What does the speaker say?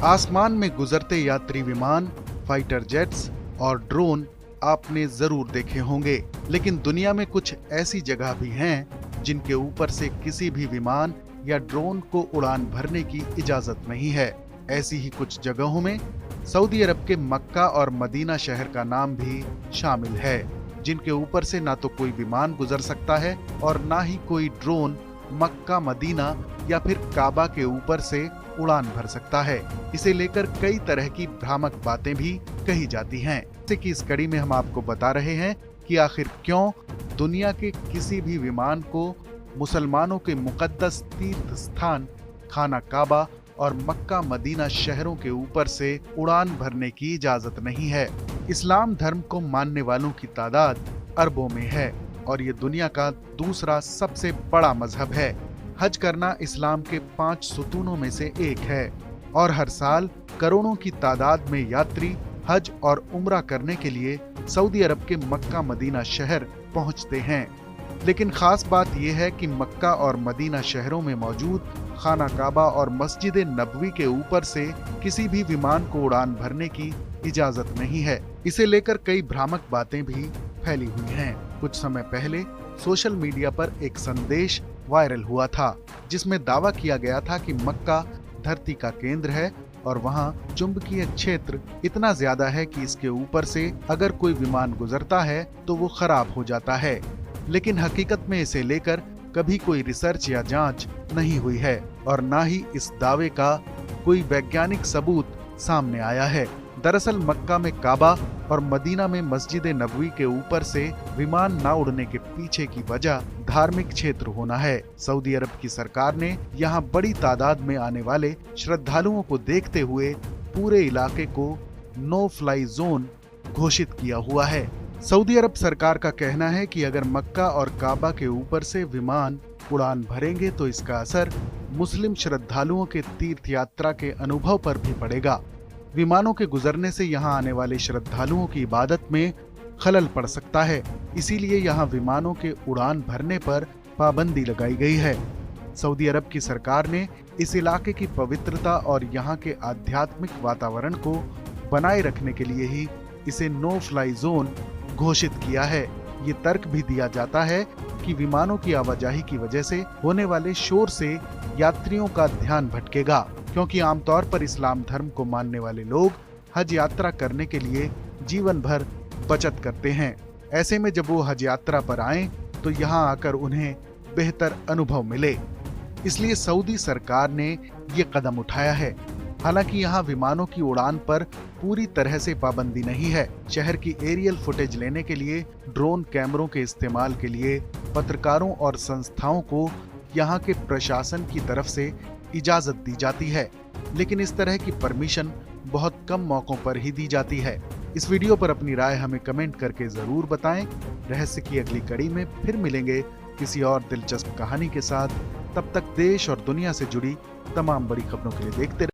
आसमान में गुजरते यात्री विमान, फाइटर जेट्स और ड्रोन आपने जरूर देखे होंगे, लेकिन दुनिया में कुछ ऐसी जगह भी हैं जिनके ऊपर से किसी भी विमान या ड्रोन को उड़ान भरने की इजाजत नहीं है। ऐसी ही कुछ जगहों में सऊदी अरब के मक्का और मदीना शहर का नाम भी शामिल है, जिनके ऊपर से ना तो कोई विमान गुजर सकता है और ना ही कोई ड्रोन मक्का, मदीना या फिर काबा के ऊपर से उड़ान भर सकता है। इसे लेकर कई तरह की भ्रामक बातें भी कही जाती हैं। जैसे कि इस कड़ी में हम आपको बता रहे हैं कि आखिर क्यों दुनिया के किसी भी विमान को मुसलमानों के मुकद्दस तीर्थ स्थान खाना काबा और मक्का, मदीना शहरों के ऊपर से उड़ान भरने की इजाजत नहीं है। इस्लाम धर्म को मानने वालों की तादाद अरबों में है और ये दुनिया का दूसरा सबसे बड़ा मजहब है। हज करना इस्लाम के 5 सुतूनों में से एक है और हर साल करोड़ों की तादाद में यात्री हज और उम्रा करने के लिए सऊदी अरब के मक्का, मदीना शहर पहुंचते हैं। लेकिन खास बात यह है कि मक्का और मदीना शहरों में मौजूद खाना काबा और मस्जिद नबवी के ऊपर से किसी भी विमान को उड़ान भरने की इजाजत नहीं है। इसे लेकर कई भ्रामक बातें भी फैली हुई हैं। कुछ समय पहले सोशल मीडिया पर एक संदेश वायरल हुआ था, जिसमें दावा किया गया था कि मक्का धरती का केंद्र है और वहां चुंबकीय क्षेत्र इतना ज्यादा है कि इसके ऊपर से अगर कोई विमान गुजरता है तो वो खराब हो जाता है। लेकिन हकीकत में इसे लेकर कभी कोई रिसर्च या जांच नहीं हुई है और ना ही इस दावे का कोई वैज्ञानिक सबूत सामने आया है। दरअसल मक्का में काबा और मदीना में मस्जिद नबवी के ऊपर से विमान ना उड़ने के पीछे की वजह धार्मिक क्षेत्र होना है। सऊदी अरब की सरकार ने यहाँ बड़ी तादाद में आने वाले श्रद्धालुओं को देखते हुए पूरे इलाके को नो फ्लाई जोन घोषित किया हुआ है। सऊदी अरब सरकार का कहना है कि अगर मक्का और काबा के ऊपर से विमान उड़ान भरेंगे तो इसका असर मुस्लिम श्रद्धालुओं के तीर्थ यात्रा के अनुभव पर भी पड़ेगा। विमानों के गुजरने से यहाँ आने वाले श्रद्धालुओं की इबादत में खलल पड़ सकता है, इसीलिए यहाँ विमानों के उड़ान भरने पर पाबंदी लगाई गई है। सऊदी अरब की सरकार ने इस इलाके की पवित्रता और यहाँ के आध्यात्मिक वातावरण को बनाए रखने के लिए ही इसे नो फ्लाई जोन घोषित किया है। ये तर्क भी दिया जाता है कि विमानों की आवाजाही की वजह से होने वाले शोर से यात्रियों का ध्यान भटकेगा, क्योंकि आमतौर पर इस्लाम धर्म को मानने वाले लोग हज यात्रा करने के लिए जीवन भर बचत करते हैं। ऐसे में जब वो हज यात्रा पर आएं तो यहाँ आकर उन्हें बेहतर अनुभव मिले, इसलिए सऊदी सरकार ने ये कदम उठाया है। हालांकि यहाँ विमानों की उड़ान पर पूरी तरह से पाबंदी नहीं है। शहर की एरियल फुटेज लेने के लिए ड्रोन कैमरों के इस्तेमाल के लिए पत्रकारों और संस्थाओं को यहाँ के प्रशासन की तरफ से इजाजत दी जाती है, लेकिन इस तरह की परमिशन बहुत कम मौकों पर ही दी जाती है। इस वीडियो पर अपनी राय हमें कमेंट करके जरूर बताएं। रहस्य की अगली कड़ी में फिर मिलेंगे किसी और दिलचस्प कहानी के साथ। तब तक देश और दुनिया से जुड़ी तमाम बड़ी खबरों के लिए देखते